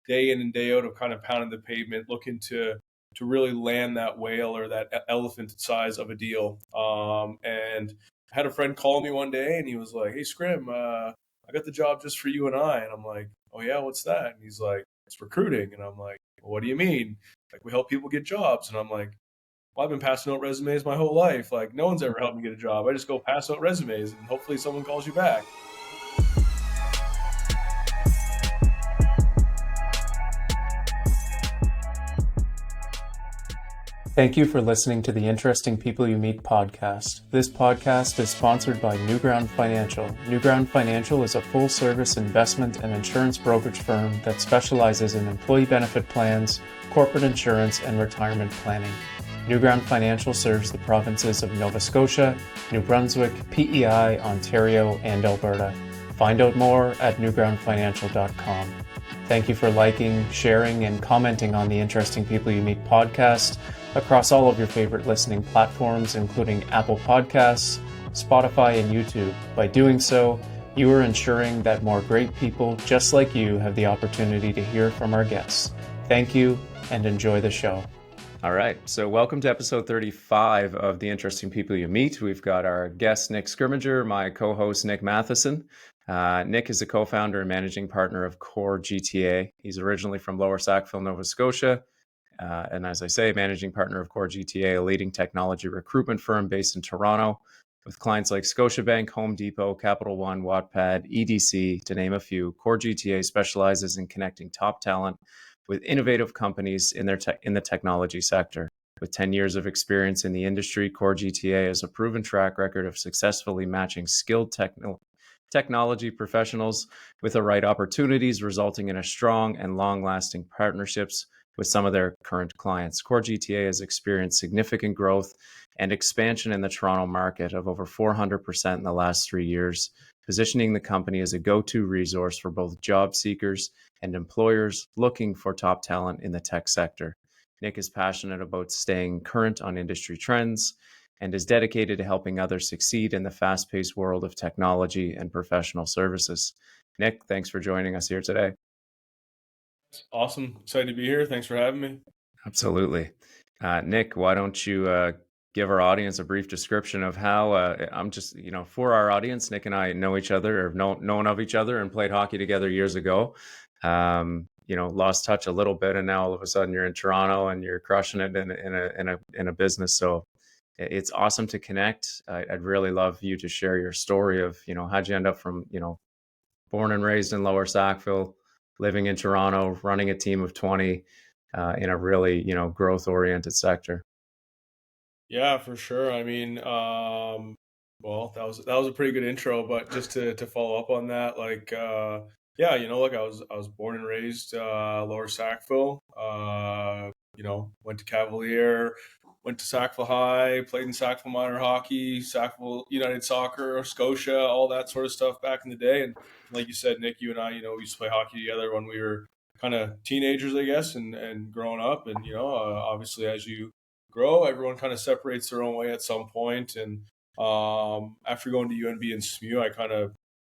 day in and day out of kind of pounding the pavement, looking to really land that whale or that elephant size of a deal. And I had a friend call me one day and he was like, "Hey, Scrim, I got the job just for you and I." And I'm like, "Oh yeah, what's that?" And he's like, "It's recruiting." And I'm like, "Well, what do you mean?" Like, "We help people get jobs." And I'm like, "Well, I've been passing out resumes my whole life. Like, no one's ever helped me get a job. I just go pass out resumes and hopefully someone calls you back." Thank you for listening to the Interesting People You Meet podcast. This podcast is sponsored by Newground Financial. Newground Financial is a full-service investment and insurance brokerage firm that specializes in employee benefit plans, corporate insurance, and retirement planning. Newground Financial serves the provinces of Nova Scotia, New Brunswick, PEI, Ontario, and Alberta. Find out more at newgroundfinancial.com. Thank you for liking, sharing, and commenting on the Interesting People You Meet podcast across all of your favorite listening platforms, including Apple Podcasts, Spotify, and YouTube. By doing so, you are ensuring that more great people just like you have the opportunity to hear from our guests. Thank you, and enjoy the show. All right, so welcome to episode 35 of The Interesting People You Meet. We've got our guest, Nick Scrymgeour, my co-host, Nick Matheson. Nick is the co-founder and managing partner of CorGTA. He's originally from Lower Sackville, Nova Scotia. And as I say, managing partner of CorGTA, a leading technology recruitment firm based in Toronto, with clients like Scotiabank, Home Depot, Capital One, Wattpad, EDC, to name a few. CorGTA specializes in connecting top talent with innovative companies in the technology sector. With 10 years of experience in the industry, CorGTA has a proven track record of successfully matching skilled technology professionals with the right opportunities, resulting in a strong and long-lasting partnerships with some of their current clients. CorGTA has experienced significant growth and expansion in the Toronto market of over 400% in the last 3 years, positioning the company as a go-to resource for both job seekers and employers looking for top talent in the tech sector. Nick is passionate about staying current on industry trends and is dedicated to helping others succeed in the fast-paced world of technology and professional services. Nick, thanks for joining us here today. Awesome. Excited to be here. Thanks for having me. Absolutely. Nick, why don't you give our audience a brief description of how I'm just, for our audience, Nick and I know each other, or known of each other, and played hockey together years ago. Lost touch a little bit, and now all of a sudden you're in Toronto and you're crushing it in a business. So it's awesome to connect. I'd really love you to share your story of, how'd you end up from, born and raised in Lower Sackville, living in Toronto, running a team of 20 in a really, growth-oriented sector. Yeah, for sure. I mean, well, that was a pretty good intro, but just to follow up on that, yeah, I was born and raised Lower Sackville. Went to Cavalier, went to Sackville High, played in Sackville minor hockey, Sackville United Soccer, Scotia, all that sort of stuff back in the day. And like you said, Nick, you and I, we used to play hockey together when we were kind of teenagers, I guess, and growing up. And obviously, as you grow, everyone kind of separates their own way at some point. And after going to UNB and SMU, I kind of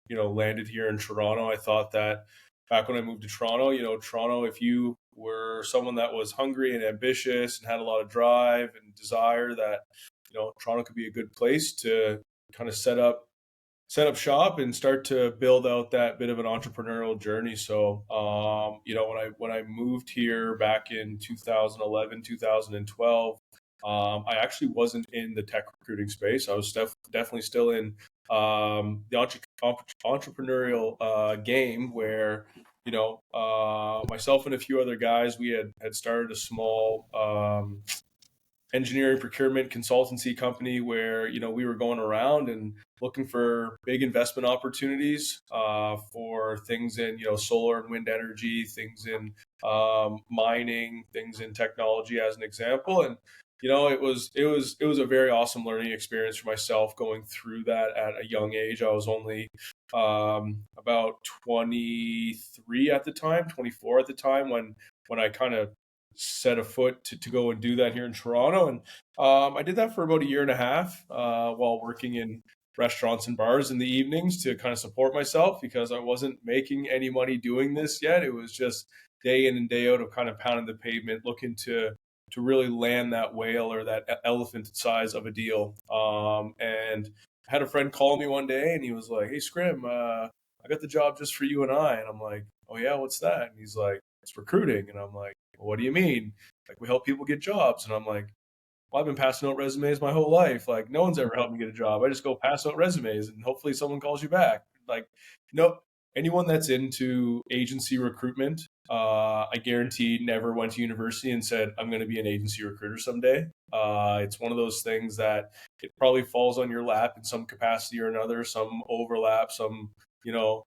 landed here in Toronto. I thought that back when I moved to Toronto, Toronto, if you were someone that was hungry and ambitious and had a lot of drive and desire, that Toronto could be a good place to kind of set up shop and start to build out that bit of an entrepreneurial journey. So, when I moved here back in 2011, 2012, I actually wasn't in the tech recruiting space. I was definitely still in the entrepreneurial game where, myself and a few other guys, we had started a small engineering procurement consultancy company where we were going around and looking for big investment opportunities for things in solar and wind energy, things in mining, things in technology, as an example. And it was a very awesome learning experience for myself going through that at a young age. I was only about 23 at the time, 24 at the time when I kind of set a foot to go and do that here in Toronto. And I did that for about a year and a half while working in restaurants and bars in the evenings to kind of support myself, because I wasn't making any money doing this yet. It was just day in and day out of kind of pounding the pavement, looking to really land that whale or that elephant size of a deal. And I had a friend call me one day, and he was like, "Hey, Scrim, I got the job just for you and I." And I'm like, "Oh yeah, what's that?" And he's like, "It's recruiting." And I'm like, well, "What do you mean?" Like, we help people get jobs. And I'm like, well, I've been passing out resumes my whole life. Like, no one's ever helped me get a job. I just go pass out resumes and hopefully someone calls you back. Like, no, anyone that's into agency recruitment, I guarantee never went to university and said, I'm going to be an agency recruiter someday. It's one of those things that it probably falls on your lap in some capacity or another, some overlap, some, you know,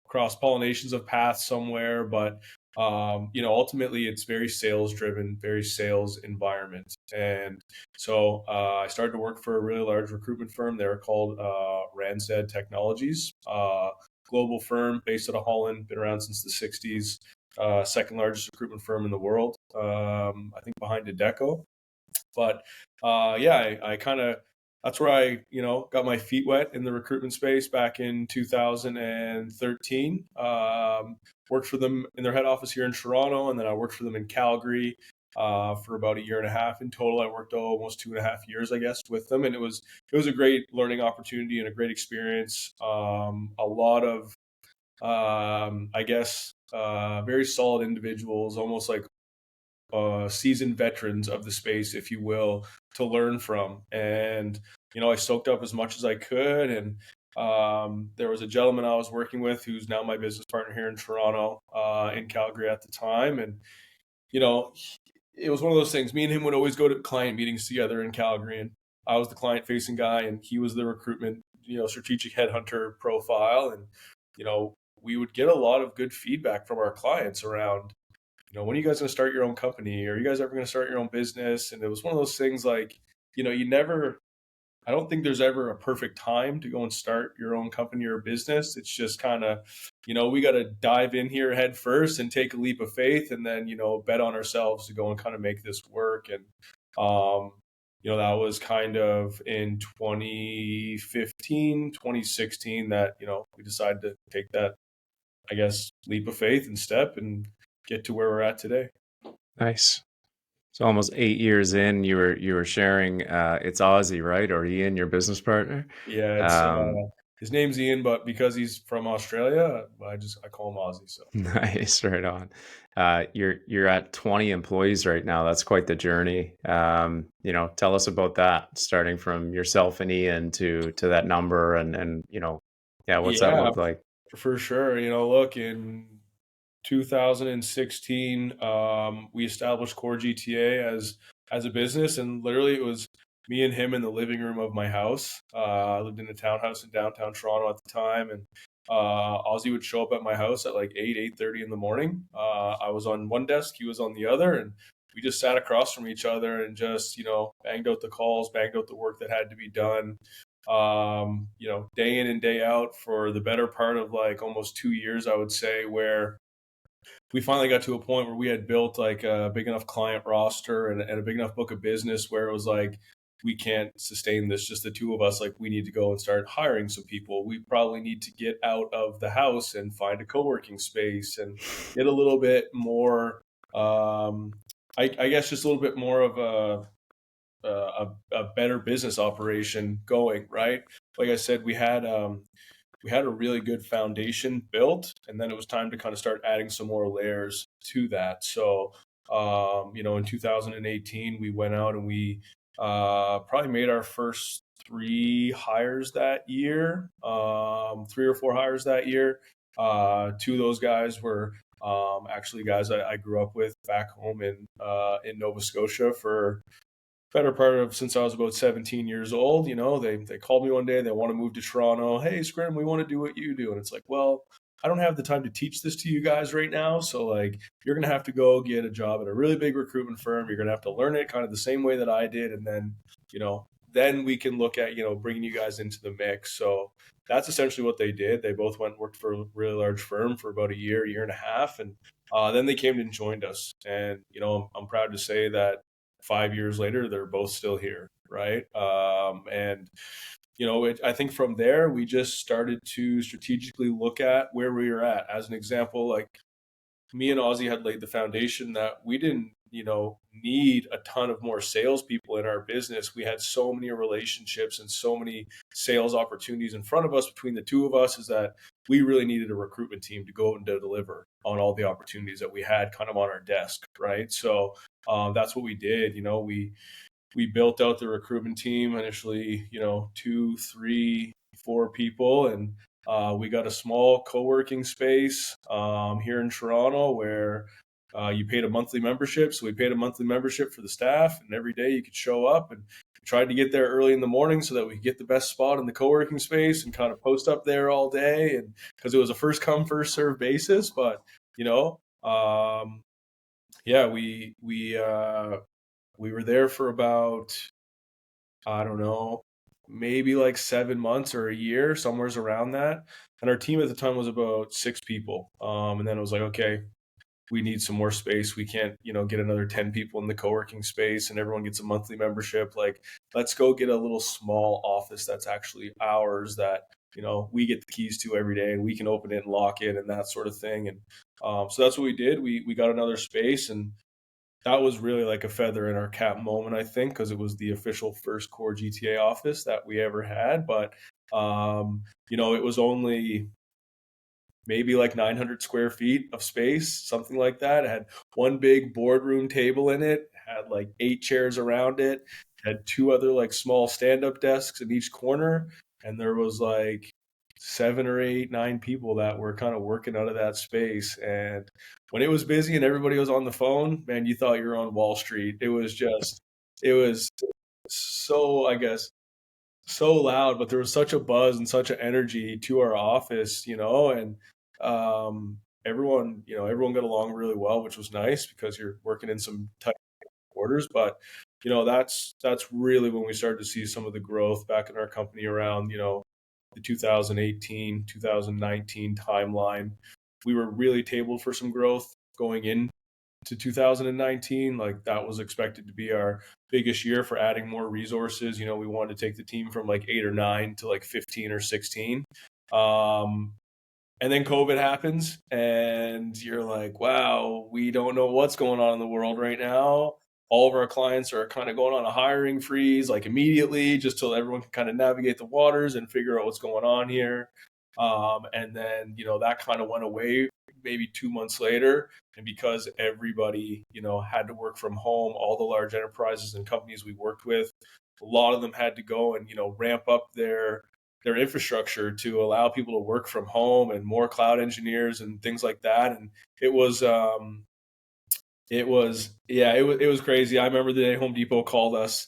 cross pollinations of paths somewhere. But ultimately it's very sales driven, very sales environment. And so I started to work for a really large recruitment firm. They were called Randstad Technologies, global firm based out of Holland, been around since the 60s, second largest recruitment firm in the world, I think behind Adecco. But yeah, I kind of, that's where I, got my feet wet in the recruitment space back in 2013. Worked for them in their head office here in Toronto, and then I worked for them in Calgary for about a year and a half in total. I worked almost 2.5 years, I guess, with them, and it was a great learning opportunity and a great experience. A lot of, I guess, very solid individuals, almost like seasoned veterans of the space, if you will, to learn from. And, I soaked up as much as I could. And there was a gentleman I was working with who's now my business partner here in Toronto, in Calgary at the time. And, you know, it was one of those things. Me and him would always go to client meetings together in Calgary. And I was the client facing guy, and he was the recruitment, strategic headhunter profile. And, we would get a lot of good feedback from our clients around, when are you guys going to start your own company? Are you guys ever going to start your own business? And it was one of those things like, you never, I don't think there's ever a perfect time to go and start your own company or business. It's just kind of, we got to dive in here head first and take a leap of faith, and then, bet on ourselves to go and kind of make this work. And, that was kind of in 2015, 2016 that, we decided to take that, I guess, leap of faith and step and get to where we're at today. Nice. So almost 8 years in, you were sharing. It's Ozzy, right, or Ian, your business partner? Yeah, it's Um, his name's Ian, but because he's from Australia, I call him Ozzy. So nice, right on. You're at 20 employees right now. That's quite the journey. Tell us about that, starting from yourself and Ian to that number, and yeah, what's that yeah, look like? for sure. Look, in 2016, we established CorGTA as a business, and literally it was me and him in the living room of my house. I lived in a townhouse in downtown Toronto at the time, and Ozzy would show up at my house at like 8:30 in the morning. I was on one desk, he was on the other, and we just sat across from each other and just banged out the calls, banged out the work that had to be done. Day in and day out for the better part of like almost 2 years, I would say, where we finally got to a point where we had built like a big enough client roster and a big enough book of business where it was like, we can't sustain this, just the two of us. Like, we need to go and start hiring some people. We probably need to get out of the house and find a co-working space and get a little bit more, I guess just a little bit more of a better business operation going, right? Like I said, we had a really good foundation built, and then it was time to kind of start adding some more layers to that. So, in 2018, we went out and we probably made our first three hires that year, 3 or 4 hires that year. Two of those guys were actually guys I grew up with back home in Nova Scotia for better part of since I was about 17 years old. They called me one day, they want to move to Toronto. Hey, Scrim, we want to do what you do. And it's like, well, I don't have the time to teach this to you guys right now. So like, you're going to have to go get a job at a really big recruitment firm. You're going to have to learn it kind of the same way that I did. And then, then we can look at, bringing you guys into the mix. So that's essentially what they did. They both went and worked for a really large firm for about a year and a half. And then they came and joined us. And, I'm proud to say that 5 years later, they're both still here, right? And I think from there we just started to strategically look at where we were at. As an example, like me and Ozzy had laid the foundation that we didn't, need a ton of more salespeople in our business. We had so many relationships and so many sales opportunities in front of us between the two of us, is that we really needed a recruitment team to go out and to deliver on all the opportunities that we had kind of on our desk, right? So that's what we did. We built out the recruitment team initially, two, three, four people, and we got a small co-working space here in Toronto where you paid a monthly membership. So we paid a monthly membership for the staff, and every day you could show up, and we tried to get there early in the morning so that we could get the best spot in the co-working space and kind of post up there all day. And because it was a first come, first serve basis, but you know, yeah, we were there for about, I don't know, maybe like 7 months or a year, somewhere's around that. And our team at the time was about 6 people. And then it was like, okay, we need some more space. We can't, get another 10 people in the co-working space and everyone gets a monthly membership. Like, let's go get a little small office that's actually ours, that, we get the keys to every day and we can open it and lock it and that sort of thing. And so that's what we did. We got another space, and that was really like a feather in our cap moment, I think, because it was the official first CorGTA office that we ever had. But it was only maybe like 900 square feet of space, something like that. It had one big boardroom table in it, had like 8 chairs around it, had two other like small stand-up desks in each corner, and there was like 7 or 8, 9 people that were kind of working out of that space. And when it was busy and everybody was on the phone, man, you thought you were on Wall Street. It was so, I guess, so loud, but there was such a buzz and such an energy to our office, and everyone got along really well, which was nice because you're working in some tight quarters. But that's really when we started to see some of the growth back in our company around, the 2018, 2019 timeline. We were really tabled for some growth going into 2019. Like, that was expected to be our biggest year for adding more resources. We wanted to take the team from like 8 or 9 to like 15 or 16. And then COVID happens, and you're like, wow, we don't know what's going on in the world right now. All of our clients are kind of going on a hiring freeze, like immediately, just till everyone can kind of navigate the waters and figure out what's going on here. And then, that kind of went away maybe 2 months later. And because everybody, had to work from home, all the large enterprises and companies we worked with, a lot of them had to go and, ramp up their infrastructure to allow people to work from home, and more cloud engineers and things like that. And it was, it was crazy. I remember the day Home Depot called us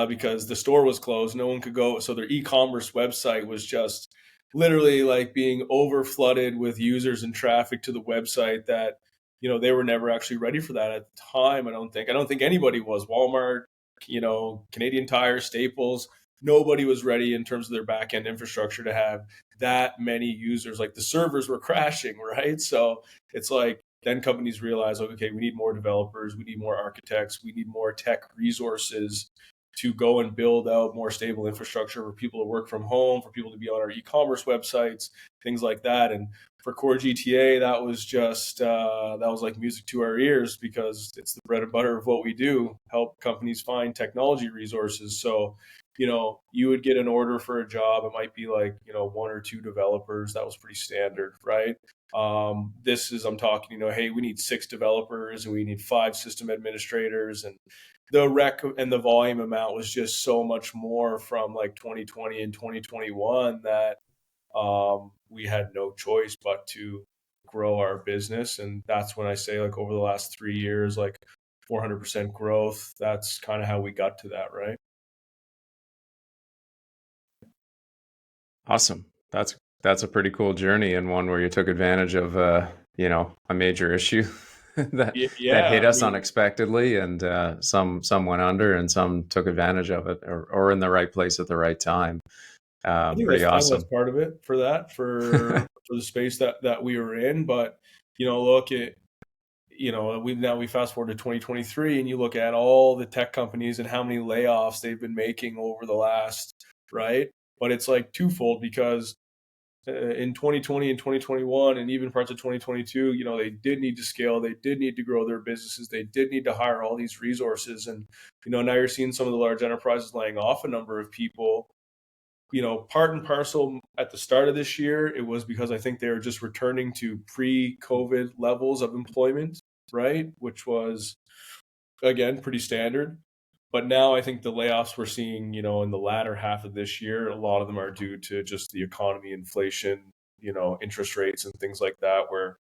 because the store was closed. No one could go. So their e-commerce website was just literally like being over flooded with users and traffic to the website that, they were never actually ready for that at the time. I don't think anybody was. Walmart, Canadian Tire, Staples, nobody was ready in terms of their back end infrastructure to have that many users. Like, the servers were crashing, right? So it's like, then companies realize, okay, we need more developers, we need more architects, we need more tech resources to go and build out more stable infrastructure for people to work from home, for people to be on our e-commerce websites, things like that. And for CorGTA, that was just that was like music to our ears, because it's the bread and butter of what we do: help companies find technology resources. So, you would get an order for a job. It might be like, 1 or 2 developers. That was pretty standard, right? I'm talking, hey, we need 6 developers and we need 5 system administrators. And the rec and the volume amount was just so much more from like 2020 and 2021 that we had no choice but to grow our business. And that's when I say, like, over the last 3 years, like 400% growth. That's kind of how we got to that, right? Awesome. That's a pretty cool journey, and one where you took advantage of a major issue that hit Yeah, I us mean, unexpectedly, and some went under and some took advantage of it, or in the right place at the right time. I think Pretty that's awesome. part of it for that, for the space that we were in. But look at, we fast forward to 2023, and you look at all the tech companies and how many layoffs they've been making over the last, right? But it's like twofold, because in 2020 and 2021 and even parts of 2022, they did need to scale. They did need to grow their businesses. They did need to hire all these resources. And, now you're seeing some of the large enterprises laying off a number of people. Part and parcel at the start of this year, it was because I think they were just returning to pre-COVID levels of employment, right? Which was, again, pretty standard. But now I think the layoffs we're seeing, in the latter half of this year, a lot of them are due to just the economy, inflation, interest rates and things like that, where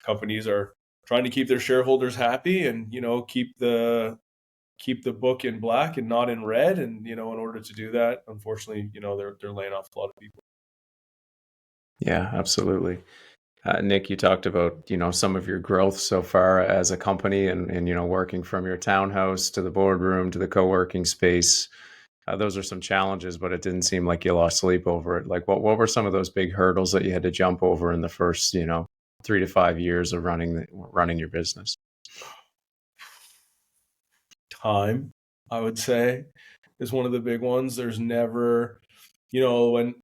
companies are trying to keep their shareholders happy and, keep the book in black and not in red. And, in order to do that, unfortunately, they're laying off a lot of people. Yeah, absolutely. Nick, you talked about, some of your growth so far as a company and, working from your townhouse to the boardroom to the co-working space. Those are some challenges, but it didn't seem like you lost sleep over it. Like, what were some of those big hurdles that you had to jump over in the first, 3 to 5 years of running your business? Time, I would say, is one of the big ones. There's never, when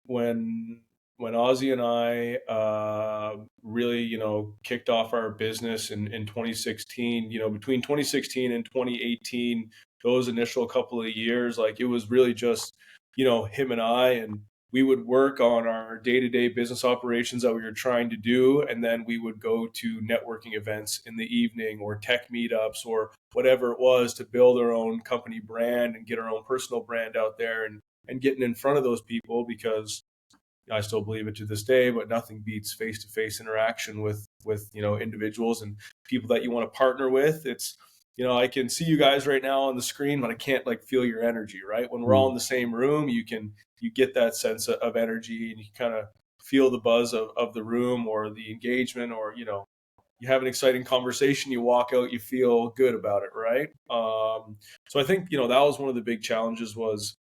Ozzy and I really, kicked off our business in 2016, between 2016 and 2018, those initial couple of years, like it was really just, him and I, and we would work on our day-to-day business operations that we were trying to do, and then we would go to networking events in the evening or tech meetups or whatever it was to build our own company brand and get our own personal brand out there, and getting in front of those people, because I still believe it to this day, but nothing beats face-to-face interaction with individuals and people that you want to partner with. It's, I can see you guys right now on the screen, but I can't like feel your energy, right? When we're all in the same room, you get that sense of energy, and you kind of feel the buzz of the room or the engagement, or you have an exciting conversation, you walk out, you feel good about it, right? So I think that was one of the big challenges, was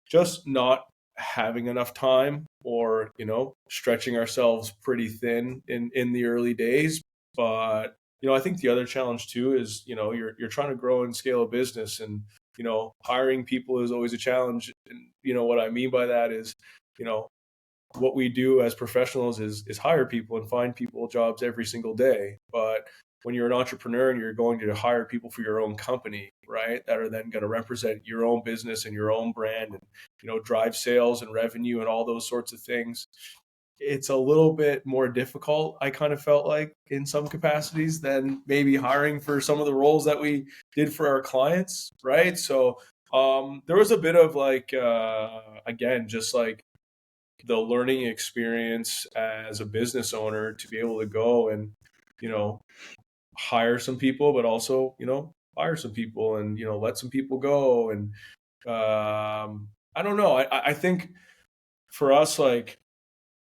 just not having enough time, or stretching ourselves pretty thin in the early days. But I think the other challenge too is, you're trying to grow and scale a business, and hiring people is always a challenge. And what I mean by that is, you know what we do as professionals is hire people and find people jobs every single day. But when you're an entrepreneur and you're going to hire people for your own company, right, that are then going to represent your own business and your own brand, and drive sales and revenue and all those sorts of things, it's a little bit more difficult, I kind of felt like, in some capacities, than maybe hiring for some of the roles that we did for our clients, right? So there was a bit of like, again, just like the learning experience as a business owner, to be able to go and you know hire some people, but also fire some people, and let some people go. And I don't know, I think for us, like,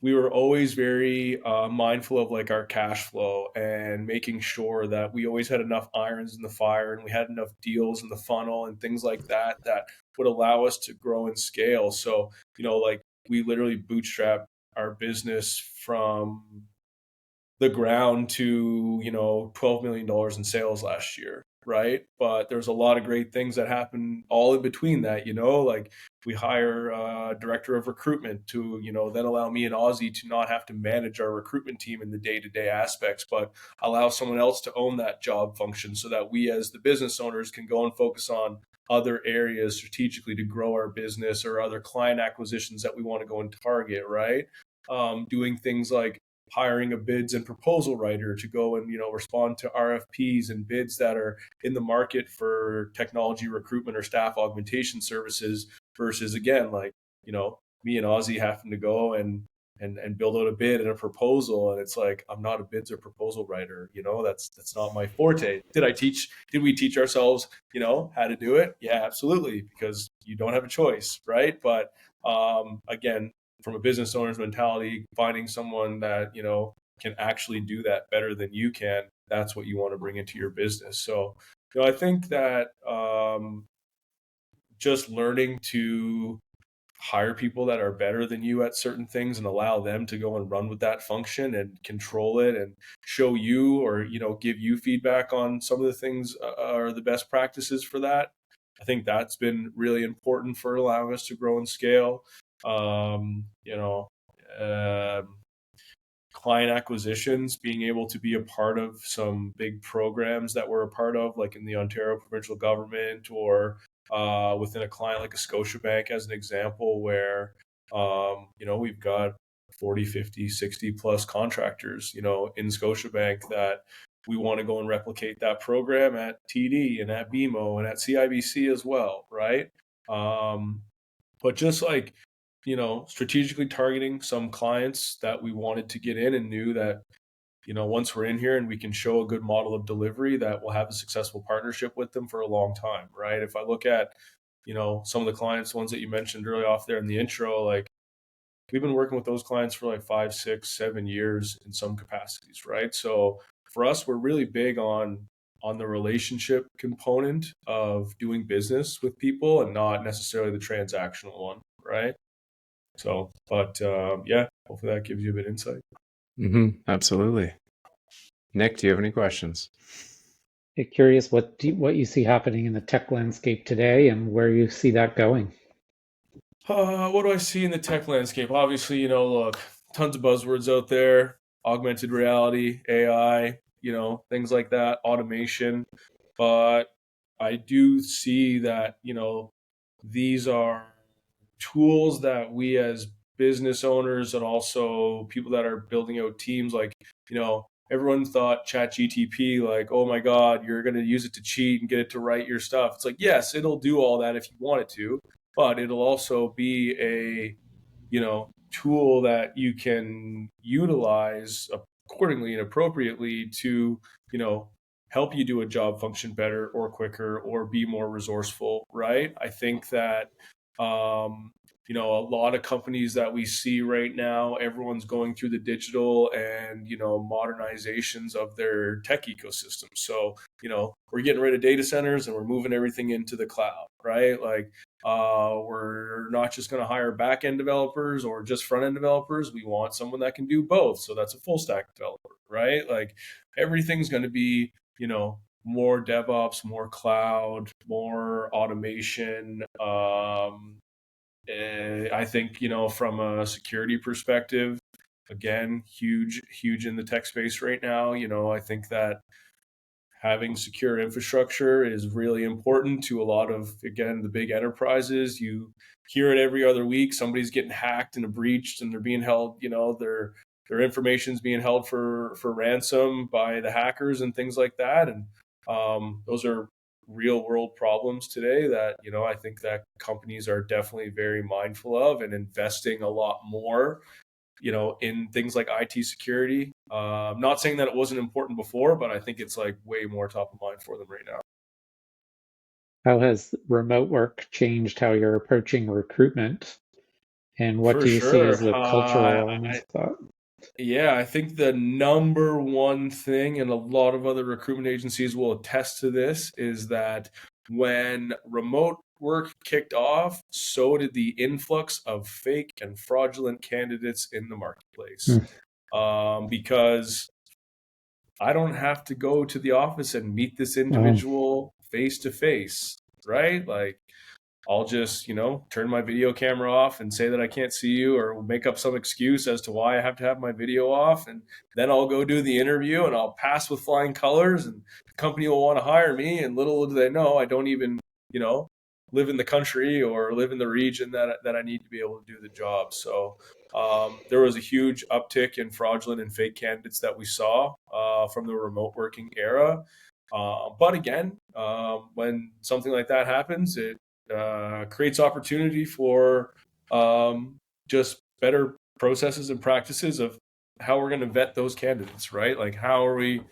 we were always very mindful of like our cash flow, and making sure that we always had enough irons in the fire, and we had enough deals in the funnel and things like that that would allow us to grow and scale. So like, we literally bootstrapped our business from the ground to $12 million in sales last year, right? But there's a lot of great things that happen all in between that. Like, we hire a director of recruitment to then allow me and Ozzy to not have to manage our recruitment team in the day-to-day aspects, but allow someone else to own that job function, so that we as the business owners can go and focus on other areas strategically to grow our business, or other client acquisitions that we want to go and target, right? Doing things like hiring a bids and proposal writer to go and respond to RFPs and bids that are in the market for technology recruitment or staff augmentation services, versus, again, like, me and Ozzy having to go and build out a bid and a proposal. And it's like, I'm not a bids or proposal writer. That's not my forte. Did we teach ourselves how to do it? Yeah, absolutely, because you don't have a choice, right? But again, from a business owner's mentality, finding someone that can actually do that better than you can, that's what you want to bring into your business. So I think that just learning to hire people that are better than you at certain things, and allow them to go and run with that function and control it, and show you, or give you feedback on some of the things, are the best practices for that. I think that's been really important for allowing us to grow and scale. um, you know um, client acquisitions, being able to be a part of some big programs that we're a part of, like in the Ontario provincial government or within a client like a Scotiabank, as an example, where, we've got 40, 50, 60 plus contractors, in Scotiabank that we want to go and replicate that program at TD and at BMO and at CIBC as well, right? Um, but just like, strategically targeting some clients that we wanted to get in and knew that, once we're in here and we can show a good model of delivery, that we'll have a successful partnership with them for a long time, right? If I look at, some of the clients, ones that you mentioned early off there in the intro, like we've been working with those clients for like 5, 6, 7 years in some capacities, right? So for us, we're really big on the relationship component of doing business with people and not necessarily the transactional one, right? So, but yeah, hopefully that gives you a bit of insight. Absolutely. Nick, do you have any questions? Curious what you see happening in the tech landscape today and where you see that going. What do I see in the tech landscape? Obviously, look, tons of buzzwords out there: augmented reality, AI, things like that, automation. But I do see that, these are tools that we as business owners and also people that are building out teams, like, everyone thought chat gtp, like, oh my god, you're going to use it to cheat and get it to write your stuff. It's like, yes, it'll do all that if you want it to, but it'll also be a, tool that you can utilize accordingly and appropriately to, help you do a job function better or quicker or be more resourceful, right? I think that, a lot of companies that we see right now, everyone's going through the digital and, modernizations of their tech ecosystem. So, we're getting rid of data centers and we're moving everything into the cloud, right? Like, we're not just going to hire back end developers or just front end developers. We want someone that can do both. So that's a full stack developer, right? Like, everything's going to be, more DevOps, more cloud, more automation. I think, from a security perspective, again, huge in the tech space right now. I think that having secure infrastructure is really important to a lot of, again, the big enterprises. You hear it every other week. Somebody's getting hacked and breached and they're being held, their information's being held for ransom by the hackers and things like that. And those are real world problems today that, I think that companies are definitely very mindful of and investing a lot more, in things like IT security. Not saying that it wasn't important before, but I think it's like way more top of mind for them right now. How has remote work changed how you're approaching recruitment? And what For do you see as sure. the cultural elements of that? Yeah, I think the number one thing, and a lot of other recruitment agencies will attest to this, is that when remote work kicked off, so did the influx of fake and fraudulent candidates in the marketplace. Because I don't have to go to the office and meet this individual face to face, right? Like, I'll just, turn my video camera off and say that I can't see you or make up some excuse as to why I have to have my video off. And then I'll go do the interview and I'll pass with flying colors and the company will want to hire me. And little do they know, I don't even, live in the country or live in the region that I need to be able to do the job. So there was a huge uptick in fraudulent and fake candidates that we saw from the remote working era. But again, when something like that happens, it creates opportunity for just better processes and practices of how we're going to vet those candidates, right? Like, how are we,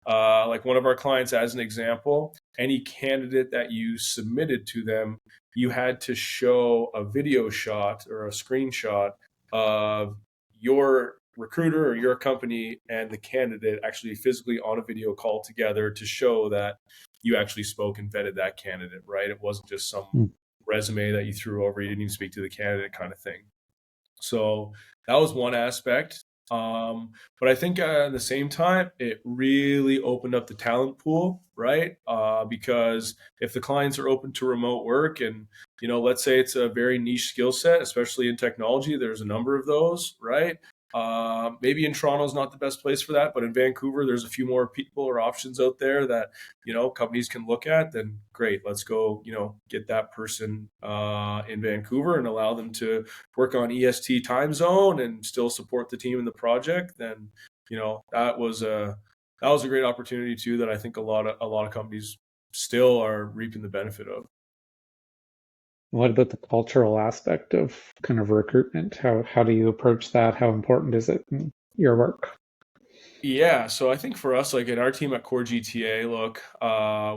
like one of our clients, as an example, any candidate that you submitted to them, you had to show a video shot or a screenshot of your recruiter or your company and the candidate actually physically on a video call together to show that you actually spoke and vetted that candidate, right? It wasn't just some resume that you threw over, you didn't even speak to the candidate kind of thing. So that was one aspect. But I think at the same time, it really opened up the talent pool, right? Because if the clients are open to remote work and, let's say it's a very niche skill set, especially in technology, there's a number of those, right? Maybe in Toronto is not the best place for that, but in Vancouver, there's a few more people or options out there that, companies can look at. Then great, let's go, get that person in Vancouver and allow them to work on EST time zone and still support the team in the project. Then, that was a great opportunity too that I think a lot of companies still are reaping the benefit of. What about the cultural aspect of kind of recruitment? How do you approach that? How important is it in your work? Yeah, so I think for us, like in our team at CorGTA, look,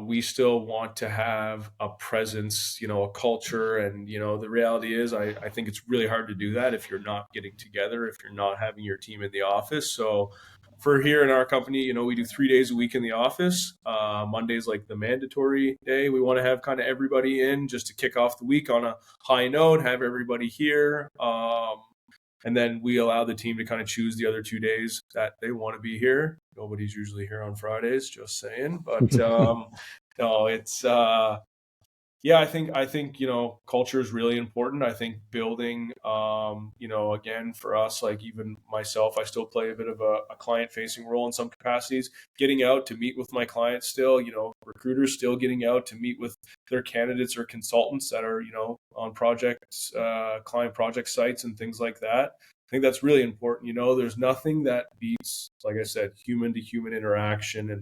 we still want to have a presence, a culture, and the reality is, I think it's really hard to do that if you're not getting together, if you're not having your team in the office. So, for here in our company, we do 3 days a week in the office. Monday's like the mandatory day. We want to have kind of everybody in just to kick off the week on a high note, have everybody here. And then we allow the team to kind of choose the other 2 days that they want to be here. Nobody's usually here on Fridays, just saying. But no, it's yeah, I think culture is really important. I think building again for us, like even myself, I still play a bit of a client facing role in some capacities. Getting out to meet with my clients still, recruiters still getting out to meet with their candidates or consultants that are on projects, client project sites and things like that. I think that's really important. There's nothing that beats, like I said, human to human interaction. And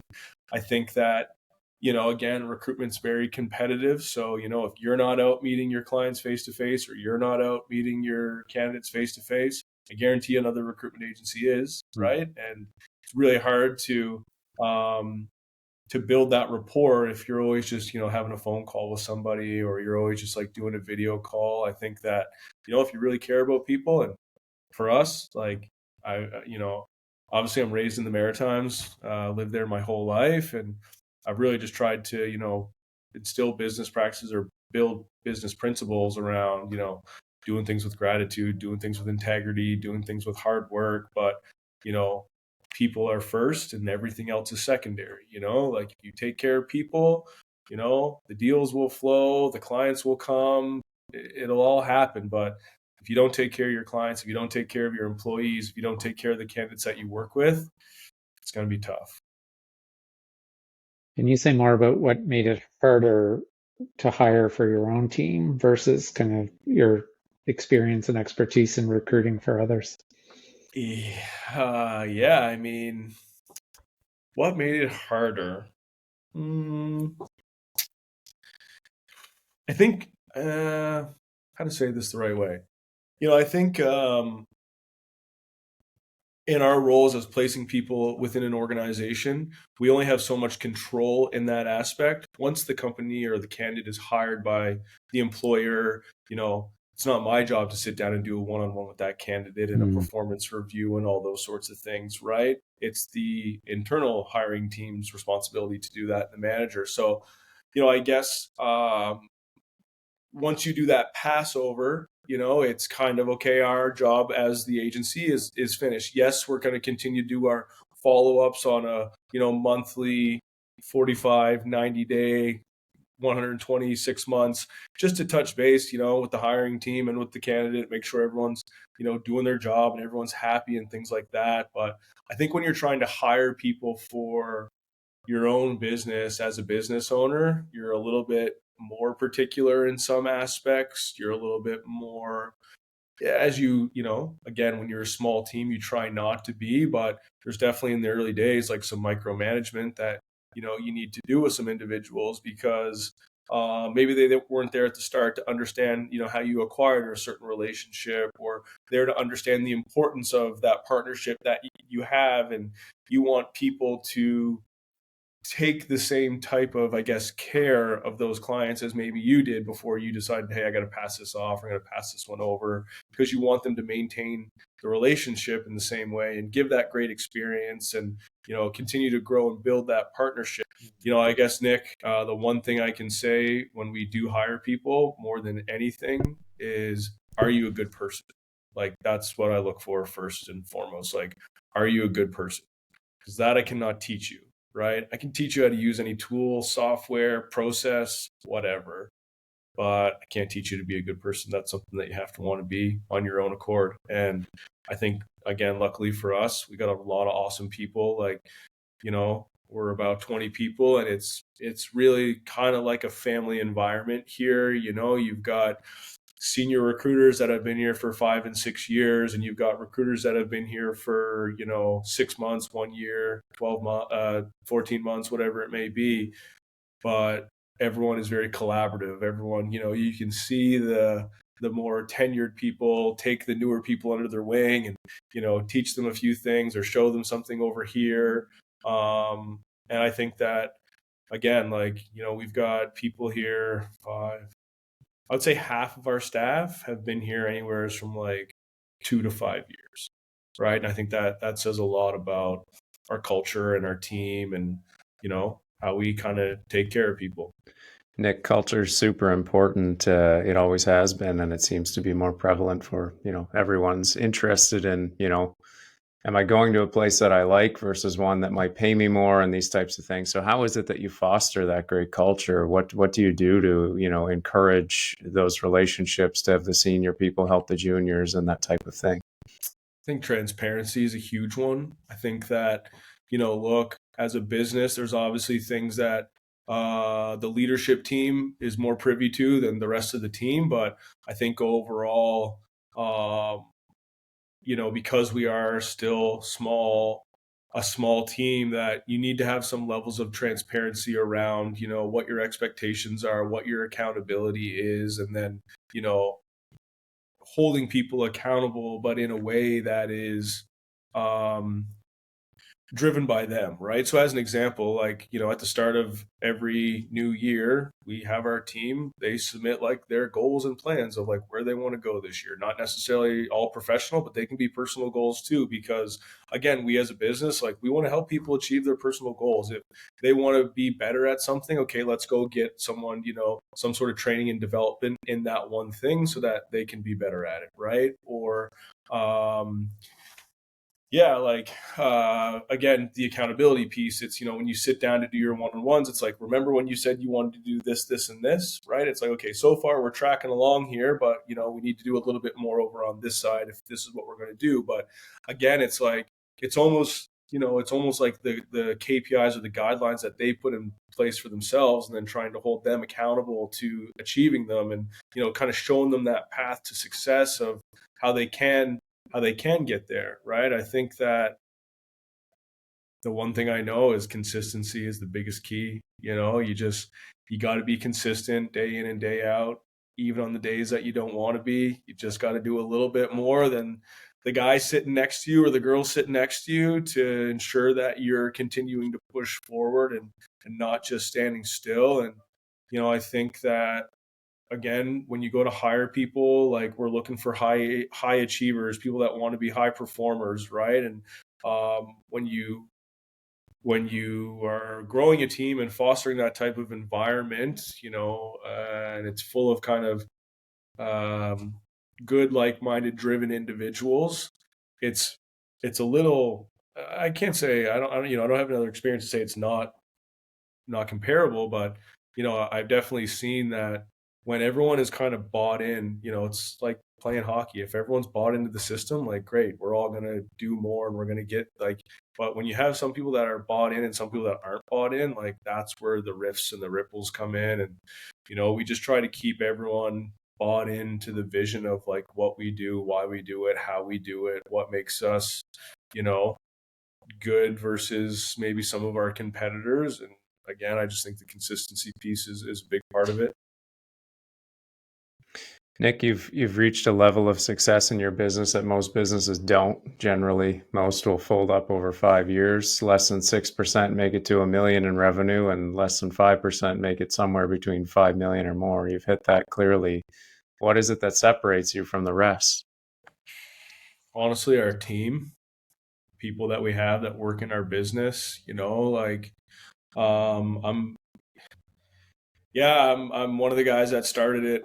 I think that again, recruitment's very competitive. So, if you're not out meeting your clients face to face or you're not out meeting your candidates face to face, I guarantee another recruitment agency is, right? And it's really hard um, to build that rapport if you're always just, having a phone call with somebody or you're always just like doing a video call. I think that, if you really care about people and for us, like obviously I'm raised in the Maritimes, lived there my whole life, and I've really just tried to, instill business practices or build business principles around, doing things with gratitude, doing things with integrity, doing things with hard work. But, you know, people are first and everything else is secondary. Like if you take care of people, the deals will flow, the clients will come, it'll all happen. But if you don't take care of your clients, if you don't take care of your employees, if you don't take care of the candidates that you work with, it's going to be tough. Can you say more about what made it harder to hire for your own team versus kind of your experience and expertise in recruiting for others? Yeah, I mean, what made it harder? Mm, I think, how to say this the right way? I think in our roles as placing people within an organization, we only have so much control in that aspect. Once the company or the candidate is hired by the employer, it's not my job to sit down and do a one-on-one with that candidate and a Mm. performance review and all those sorts of things, right? It's the internal hiring team's responsibility to do that, the manager. So, I guess once you do that Passover, it's kind of okay. Our job as the agency is finished. Yes, we're going to continue to do our follow ups on a monthly 45, 90-day, 126 months, just to touch base, with the hiring team and with the candidate, make sure everyone's doing their job and everyone's happy and things like that. But I think when you're trying to hire people for your own business as a business owner, you're a little bit more particular in some aspects. You're a little bit more, as again, when you're a small team, you try not to be, but there's definitely in the early days, like some micromanagement that, you need to do with some individuals because maybe they weren't there at the start to understand, how you acquired a certain relationship or there to understand the importance of that partnership that you have. And you want people to take the same type of, I guess, care of those clients as maybe you did before you decided, hey, I got to pass this off, I'm going to pass this one over, because you want them to maintain the relationship in the same way and give that great experience and, continue to grow and build that partnership. I guess, Nick, the one thing I can say when we do hire people more than anything is, are you a good person? Like, that's what I look for first and foremost. Like, are you a good person? Because that I cannot teach you, right? I can teach you how to use any tool, software, process, whatever, but I can't teach you to be a good person. That's something that you have to want to be on your own accord. And I think again, luckily for us, we got a lot of awesome people. Like, we're about 20 people, and it's really kind of like a family environment here. You've got senior recruiters that have been here for 5 and 6 years, and you've got recruiters that have been here for 6 months, 1 year, 12 months, 14 months, whatever it may be. But everyone is very collaborative. Everyone, you can see the more tenured people take the newer people under their wing and teach them a few things or show them something over here. And I think that, again, like, we've got people here, I would say half of our staff have been here anywhere from like 2 to 5 years, right? And I think that that says a lot about our culture and our team, and how we kind of take care of people. Nick, culture is super important. It always has been, and it seems to be more prevalent for, everyone's interested in, am I going to a place that I like versus one that might pay me more and these types of things. So how is it that you foster that great culture? What do you do to, encourage those relationships, to have the senior people help the juniors and that type of thing? I think transparency is a huge one. I think that, look, as a business, there's obviously things that the leadership team is more privy to than the rest of the team. But I think overall, because we are still a small team, that you need to have some levels of transparency around, what your expectations are, what your accountability is, and then, holding people accountable, but in a way that is um, driven by them, right? So as an example, like, at the start of every new year, we have our team, they submit like their goals and plans of like where they want to go this year. Not necessarily all professional, but they can be personal goals too, because again, we as a business, like, we want to help people achieve their personal goals. If they want to be better at something, okay, let's go get someone, some sort of training and development in that one thing so that they can be better at it, right? Or yeah, like, again, the accountability piece, it's, when you sit down to do your one-on-ones, it's like, remember when you said you wanted to do this and this, right? It's like, okay, so far we're tracking along here, but we need to do a little bit more over on this side if this is what we're going to do. But again, it's like, it's almost like the KPIs or the guidelines that they put in place for themselves, and then trying to hold them accountable to achieving them, and kind of showing them that path to success of how they can get there, right? I think that the one thing I know is consistency is the biggest key. You got to be consistent day in and day out, even on the days that you don't want to be. You just got to do a little bit more than the guy sitting next to you or the girl sitting next to you, to ensure that you're continuing to push forward, and not just standing still. And I think that, again, when you go to hire people, like, we're looking for high achievers, people that want to be high performers, right? And when you are growing a team and fostering that type of environment, and it's full of kind of um, good, like-minded, driven individuals, it's it's a little, I can't say, I don't have another experience to say it's not comparable, but I've definitely seen that when everyone is kind of bought in, it's like playing hockey. If everyone's bought into the system, like, great, we're all gonna do more and we're gonna get like. But when you have some people that are bought in and some people that aren't bought in, like, that's where the rifts and the ripples come in. And we just try to keep everyone bought into the vision of like what we do, why we do it, how we do it, what makes us, you know, good versus maybe some of our competitors. And again, I just think the consistency piece is a big part of it. Nick, you've reached a level of success in your business that most businesses don't. Generally, most will fold up over 5 years. Less than 6% make it to $1 million in revenue, and less than 5% make it somewhere between 5 million or more. You've hit that clearly. What is it that separates you from the rest? Honestly, our team, people that we have that work in our business, like, I'm yeah, I'm one of the guys that started it,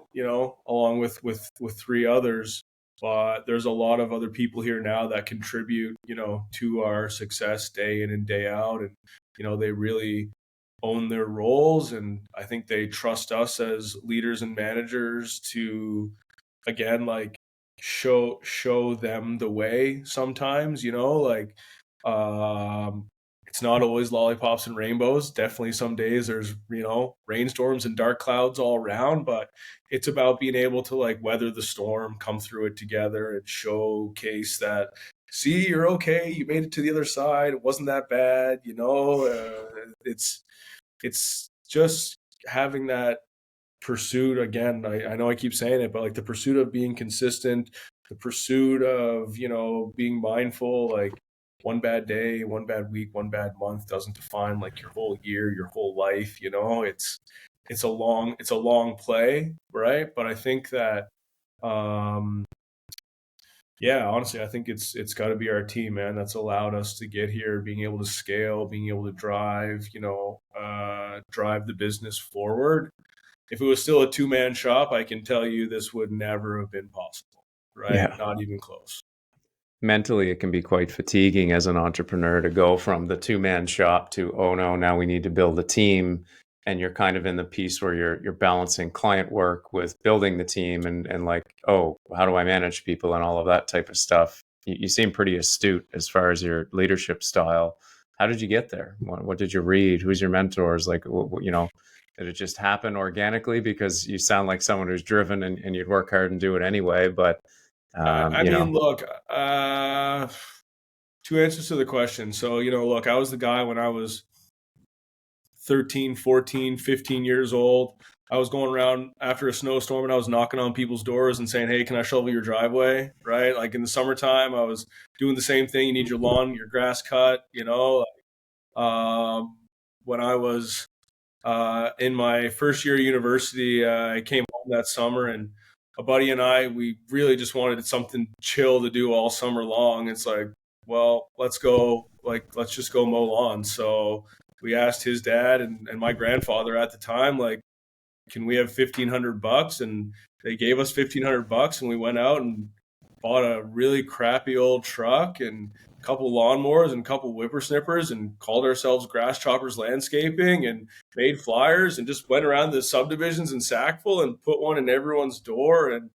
along with three others. But there's a lot of other people here now that contribute, to our success day in and day out, and they really own their roles, and I think they trust us as leaders and managers to, again, like, show them the way sometimes, like, um, it's not always lollipops and rainbows. Definitely some days there's, rainstorms and dark clouds all around, but it's about being able to like weather the storm, come through it together and showcase that, see, you're okay. You made it to the other side. It wasn't that bad. It's just having that pursuit again. I know I keep saying it, but like the pursuit of being consistent, the pursuit of, being mindful, like one bad day, one bad week, one bad month doesn't define like your whole year, your whole life. It's a long play, right? But I think that, um, yeah, honestly, I think it's got to be our team, man, that's allowed us to get here, being able to scale, being able to drive, drive the business forward. If it was still a two-man shop, I can tell you this would never have been possible, right? Yeah. Not even close. Mentally, it can be quite fatiguing as an entrepreneur to go from the two-man shop to, oh no, now we need to build a team. And you're kind of in the piece where you're balancing client work with building the team and like, oh, how do I manage people and all of that type of stuff. You seem pretty astute as far as your leadership style. How did you get there? What did you read? Who's your mentors? Like, did it just happen organically? Because you sound like someone who's driven and you'd work hard and do it anyway. But, I mean, look, two answers to the question. So, look, I was the guy when I was 13, 14, 15 years old. I was going around after a snowstorm and I was knocking on people's doors and saying, hey, can I shovel your driveway? Right? Like in the summertime, I was doing the same thing. You need your lawn, your grass cut, when I was in my first year of university, I came home that summer, and a buddy and I, we really just wanted something chill to do all summer long. It's like, well, let's just go mow lawns. So we asked his dad and my grandfather at the time, like, can we have $1,500? And they gave us $1,500, and we went out and bought a really crappy old truck and a couple lawnmowers and a couple whippersnippers and called ourselves Grass Choppers Landscaping and made flyers and just went around the subdivisions in Sackville and put one in everyone's door. And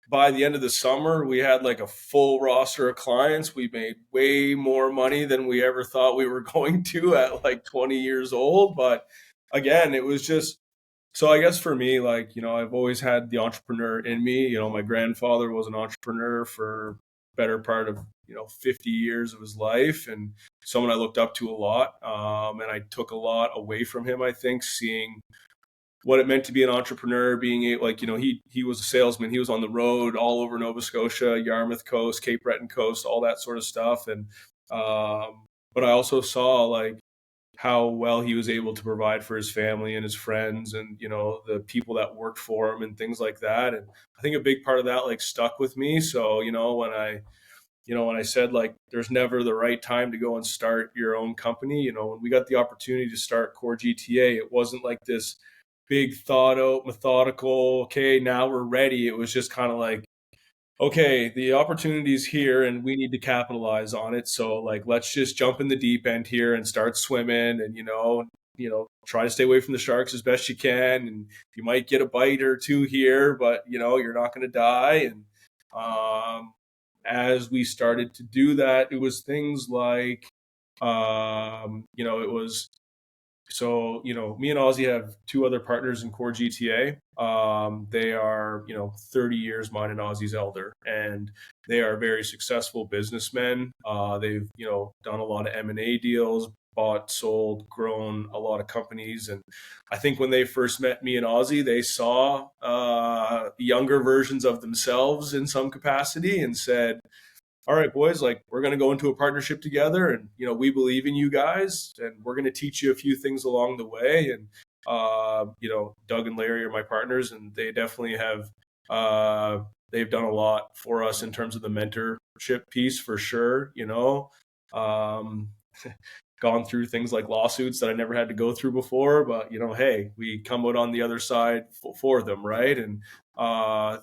by the end of the summer, we had like a full roster of clients. We made way more money than we ever thought we were going to at like 20 years old. But again, it was just, so I guess for me, like, I've always had the entrepreneur in me. My grandfather was an entrepreneur for better part of, 50 years of his life, and someone I looked up to a lot. And I took a lot away from him, I think, seeing what it meant to be an entrepreneur, being like, he was a salesman. He was on the road all over Nova Scotia, Yarmouth Coast, Cape Breton Coast, all that sort of stuff. And, but I also saw like how well he was able to provide for his family and his friends and, the people that worked for him and things like that. And I think a big part of that like stuck with me. So, when I said like there's never the right time to go and start your own company, when we got the opportunity to start CorGTA, it wasn't like this big thought out, methodical, okay, now we're ready. It was just kind of like, okay, the opportunity's here and we need to capitalize on it. So like, let's just jump in the deep end here and start swimming and, try to stay away from the sharks as best you can. And you might get a bite or two here, but you're not going to die. And, as we started to do that, it was things like, it was, so, me and Ozzy have two other partners in CorGTA. They are, 30 years mine and Ozzy's elder, and they are very successful businessmen. They've, done a lot of M&A deals, bought, sold, grown a lot of companies. And I think when they first met me and Ozzy, they saw younger versions of themselves in some capacity and said, all right, boys, like we're going to go into a partnership together, and we believe in you guys, and we're going to teach you a few things along the way. And Doug and Larry are my partners, and they definitely have they've done a lot for us in terms of the mentorship piece for sure. Um, gone through things like lawsuits that I never had to go through before, but hey, we come out on the other side for them, right? And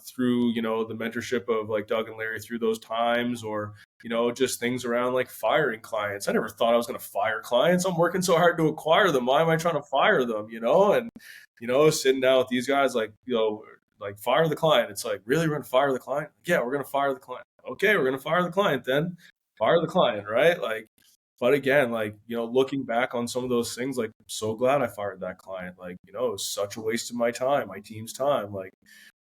through the mentorship of like Doug and Larry through those times, or just things around like firing clients. I never thought I was going to fire clients. I'm working so hard to acquire them. Why am I trying to fire them? And sitting down with these guys, like like fire the client. It's like, really, we're going to fire the client? Yeah, we're going to fire the client. Okay, we're going to fire the client then. Fire the client, right? Like, but again, like, looking back on some of those things, like, I'm so glad I fired that client. Like, it was such a waste of my time, my team's time. Like,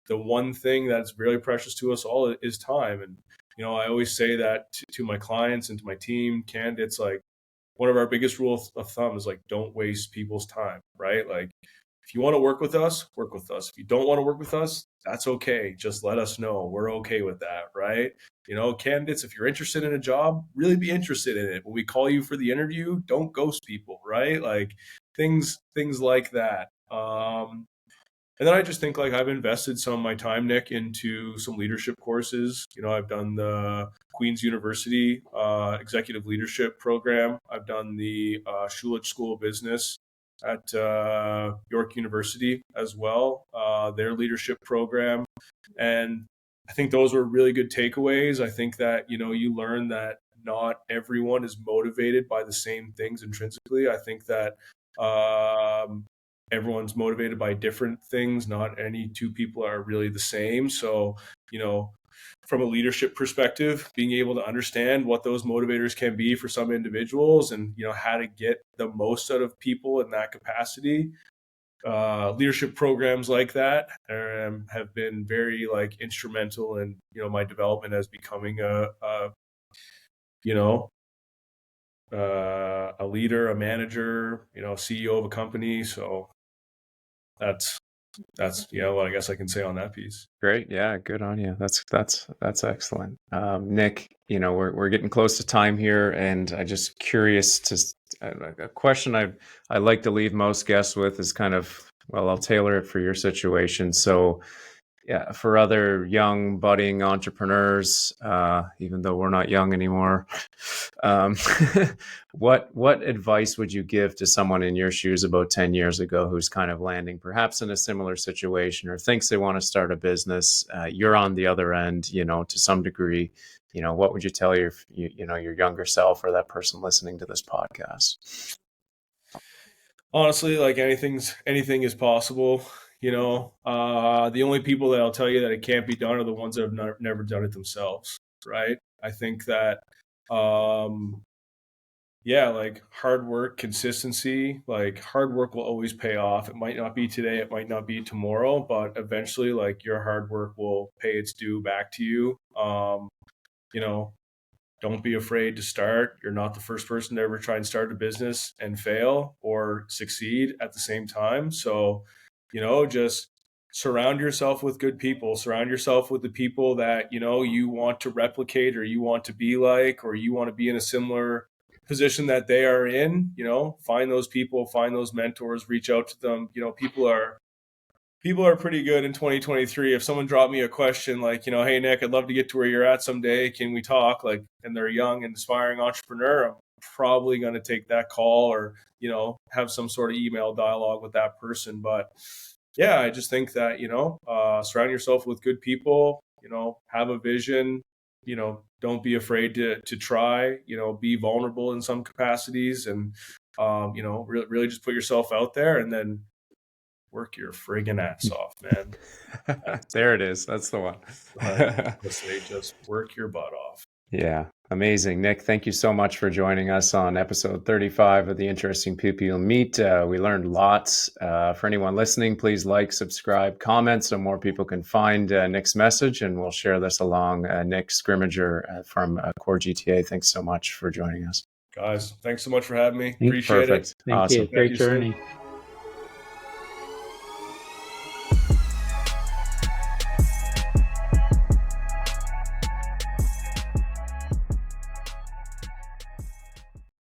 the one thing that's really precious to us all is time. And, I always say that to my clients and to my team, candidates, like, one of our biggest rules of thumb is like, don't waste people's time, right? Like, if you want to work with us, work with us. If you don't want to work with us, that's okay. Just let us know. We're okay with that, right? Candidates, if you're interested in a job, really be interested in it. When we call you for the interview, don't ghost people, right? Like things like that. And then I just think like I've invested some of my time, Nick, into some leadership courses. I've done the Queen's University Executive Leadership Program. I've done the Schulich School of Business at York University as well, their leadership program. And I think those were really good takeaways. I think that, you learn that not everyone is motivated by the same things intrinsically. I think that everyone's motivated by different things. Not any two people are really the same. So, from a leadership perspective, being able to understand what those motivators can be for some individuals and, how to get the most out of people in that capacity. Leadership programs like that have been very like instrumental in, my development as becoming a leader, a manager, CEO of a company. So that's what I guess I can say on that piece. Great. Yeah. Good on you. That's excellent. Nick, we're getting close to time here, and I just curious a question I like to leave most guests with is kind of, well, I'll tailor it for your situation. So yeah, for other young budding entrepreneurs, even though we're not young anymore, um, what advice would you give to someone in your shoes about 10 years ago who's kind of landing perhaps in a similar situation or thinks they want to start a business? You're on the other end, to some degree. What would you tell your younger self or that person listening to this podcast? Honestly, like anything is possible. The only people that I'll tell you that it can't be done are the ones that have never done it themselves, right? I think that, like hard work, consistency, like hard work will always pay off. It might not be today, it might not be tomorrow, but eventually, like your hard work will pay its due back to you. You know, don't be afraid to start. You're not the first person to ever try and start a business and fail or succeed at the same time. So, just surround yourself with good people. Surround yourself with the people that, you want to replicate or you want to be like, or you want to be in a similar position that they are in. Find those people, find those mentors, reach out to them. People are pretty good in 2023. If someone dropped me a question like, hey, Nick, I'd love to get to where you're at someday. Can we talk? Like, and they're a young and aspiring entrepreneur, I'm probably going to take that call or, have some sort of email dialogue with that person. But yeah, I just think that, surround yourself with good people, have a vision, don't be afraid to try, be vulnerable in some capacities and, really just put yourself out there and then work your friggin' ass off, man. There it is. That's the one. Let's say just work your butt off. Yeah, amazing. Nick, thank you so much for joining us on episode 35 of the Interesting People You'll Meet. We learned lots. For anyone listening, please like, subscribe, comment so more people can find Nick's message, and we'll share this along. Nick Scrymgeour from CorGTA, thanks so much for joining us. Guys, thanks so much for having me. Appreciate Perfect. it. Thank Awesome. you. Great Thank you, journey. Sid.